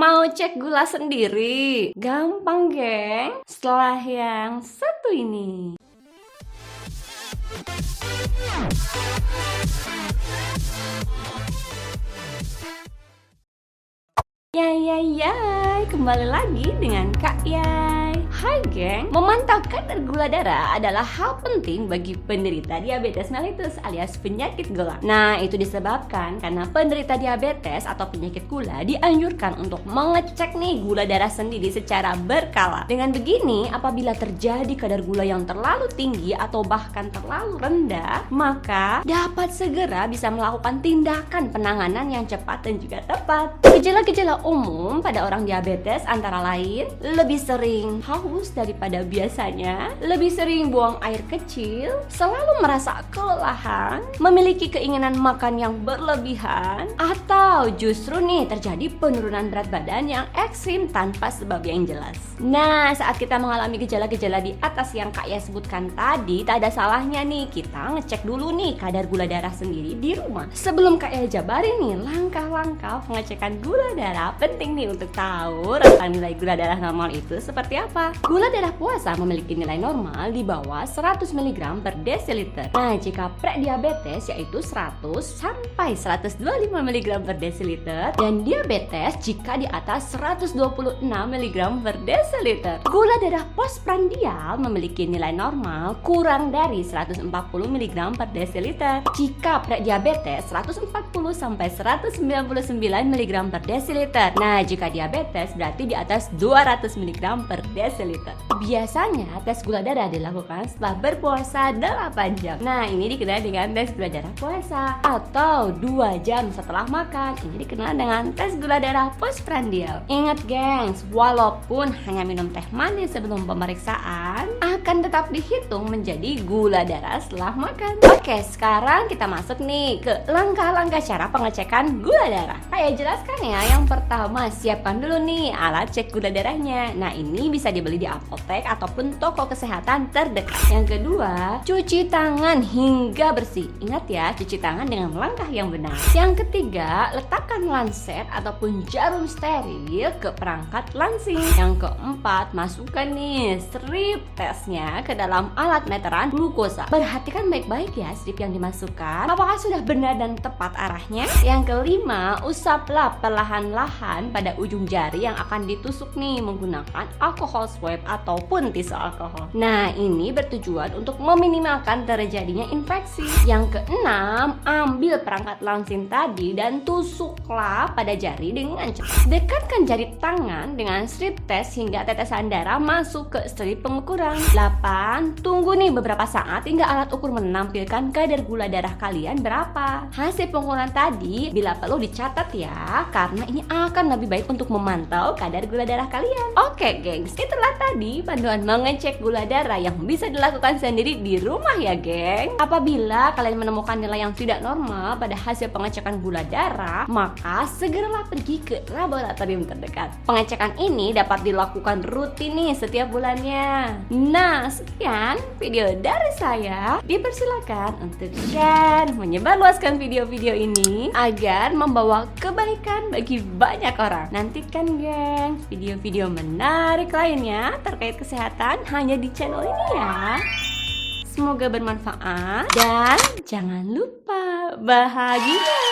Mau cek gula sendiri? Gampang, geng. Setelah yang satu ini. Yay, kembali lagi dengan Kak Yay. Hai geng, memantau kadar gula darah adalah hal penting bagi penderita diabetes mellitus alias penyakit gula. Nah, itu disebabkan karena penderita diabetes atau penyakit gula dianjurkan untuk mengecek nih gula darah sendiri secara berkala. Dengan begini, apabila terjadi kadar gula yang terlalu tinggi atau bahkan terlalu rendah, maka dapat segera bisa melakukan tindakan penanganan yang cepat dan juga tepat. Gejala-gejala umum pada orang diabetes antara lain lebih sering haus daripada biasanya, lebih sering buang air kecil, selalu merasa kelelahan, memiliki keinginan makan yang berlebihan, atau justru nih terjadi penurunan berat badan yang ekstrim tanpa sebab yang jelas. Nah, saat kita mengalami gejala-gejala di atas yang Kak Ya sebutkan tadi, tak ada salahnya nih kita ngecek dulu nih kadar gula darah sendiri di rumah. Sebelum Kak Ya jabarin nih langkah-langkah pengecekan gula darah, penting nih untuk tahu rentang nilai gula darah normal itu seperti apa. Gula darah puasa memiliki nilai normal di bawah 100 mg per desiliter. Nah, jika prediabetes yaitu 100 sampai 125 mg per desiliter, dan diabetes jika di atas 126 mg per desiliter. Gula darah postprandial memiliki nilai normal kurang dari 140 mg per desiliter. Jika prediabetes 140 sampai 199 mg per desiliter. Nah, jika diabetes berarti di atas 200 mg per desiliter. Biasanya tes gula darah dilakukan setelah berpuasa 8 jam. Nah, ini dikenal dengan tes gula darah puasa. Atau 2 jam setelah makan. Ini dikenal dengan tes gula darah postprandial. Ingat gengs, walaupun hanya minum teh manis sebelum pemeriksaan, akan tetap dihitung menjadi gula darah setelah makan. Oke, sekarang kita masuk nih ke langkah-langkah cara pengecekan gula darah. Saya jelaskan ya. Yang pertama, siapkan dulu nih alat cek gula darahnya. Nah, ini bisa dibeli di apotek ataupun toko kesehatan terdekat. Yang kedua, cuci tangan hingga bersih. Ingat ya, cuci tangan dengan langkah yang benar. Yang ketiga, letakkan lancet ataupun jarum steril ke perangkat lansing. Yang keempat, masukkan nih strip tesnya ke dalam alat meteran glukosa. Perhatikan baik-baik ya strip yang dimasukkan, apakah sudah benar dan tepat arahnya. Yang kelima, usaplah perlahan-lahan pada ujung jari yang akan ditusuk nih menggunakan alkohol swab ataupun tisu alkohol. Nah, ini bertujuan untuk meminimalkan terjadinya infeksi. Yang keenam, ambil perangkat lansing tadi dan tusuklah pada jari dengan cepat. Dekatkan jari tangan dengan strip test hingga tetesan darah masuk ke strip pengukuran. 8. Tunggu nih beberapa saat hingga alat ukur menampilkan kadar gula darah kalian berapa. Hasil pengukuran tadi bila perlu dicatat ya, karena ini akan lebih baik untuk memantau kadar gula darah kalian. Oke gengs, itulah tadi panduan mengecek gula darah yang bisa dilakukan sendiri di rumah ya geng. Apabila kalian menemukan nilai yang tidak normal pada hasil pengecekan gula darah, maka segeralah pergi ke laboratorium terdekat. Pengecekan ini dapat dilakukan rutin nih setiap bulannya. Nah, sekian video dari saya. Dipersilakan untuk share, menyebarluaskan video-video ini agar membawa kebaikan bagi banyak orang. Nantikan geng video-video menarik lainnya terkait kesehatan hanya di channel ini ya. Semoga bermanfaat dan jangan lupa bahagia.